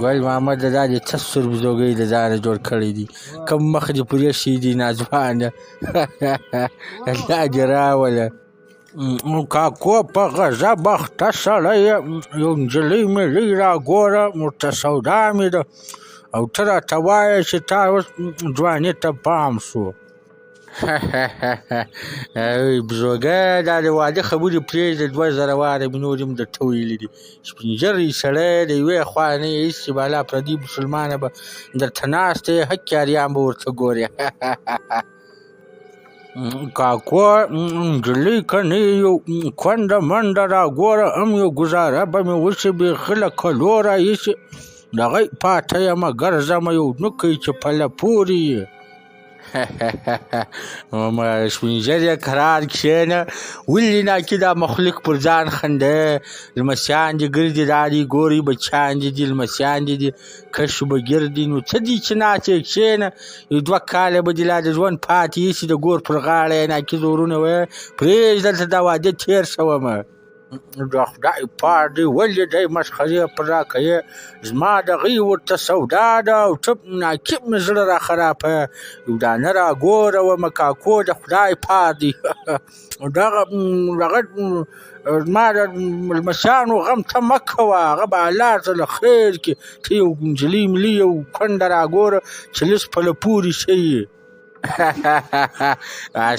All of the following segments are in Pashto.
ګل محمده دا دې څه سوربزوګۍ د ځانه جوړ کړی دي، کوم مخ دې پرې ایښی دي ناځوانه. الله دې راوله. کاکو په غضب اخته سړی یم، یو نجلۍ مې لږ راګوره، ورته سودا مې ده، او ته راته وایه چې تا اوس ځواني ته پام شو. بزوګه دا د واده خبرې پرېږده، 2000 واره مې نور هم درته ویلي دي. سپین ږیری سړی د یوې خوا نه یې ایستې بالا پردي مسلمانه به درته ناسته یې، هکیاریان به ورته ګورې. کاکو نجلۍ که نه یې یو کونډه منډه راګوره، هم یو ګزاره به مې وشي بیخي له کلو راهیسې دغه پاته یمه ګرځمه، یو نوکی چې پله پورې یې. سپین ږیری کرار کښېنه، ولې ناکي دا مخلوق پر ځان خنده، لمسیان دې ګرځي دا دې ګوري، بچیان دې دي لمسیان دې دي کشو به ګردي، نو څه دي چې ناست یې کښېنه، یو 2 کاله به دې لا د ژوند پاتې ایسي، د ګور پر غاړه یې ناکي زورونه ویل پرېږده دلته دا واده تېر شومه. د خدای پار دی ولې دی مسخرې پر راکوې، زما دغې ورته سودا ده، او ته ناکي مې زړه را خرابه، یو دانه راګورومه کاکو د خدای پار دی. دغه زما د لمسیانو غم ته مه کوه، هغه به الله تعالی خیر کړي، ته یو نجلۍ ملي یو کونډه راګوره چې لږ پله پورې شوي.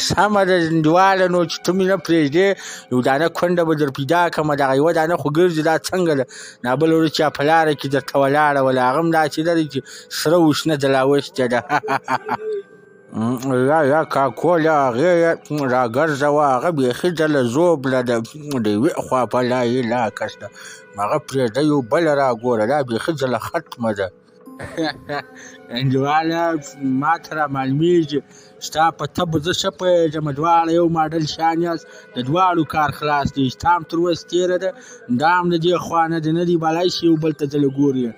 سمه ده انډیواله، نو چې ته مې نه پرېږدې یو دانه کونډه به در پیدا کړمه، دغه یوه دانه خو ګرځي، دا څنګه ده، نابله ورځ چې په لاره کې درته ولاړه وله، هغه هم داسې ده چې سره وشنه ځلا اوښتې ده. یا کاکو له هغې یې راګرځوه، هغه بیخي ځله زوبله ده، د یوې خوا په لا یې لا کس ده، هغه پرېږده یو بله راګوره، دا بیخي ځله ختمه ده. انډیواله ما ته رامعلومېږي ستا په طبع زه ښه پوهېږم، دواړه یو ماډل شیان یاست، د دواړو کار خلاص دی، ستا هم تر اوسه تېره ده، دا هم د دې خوا نه دی، نه دی بلای شي یو بل ته ځله ګورې.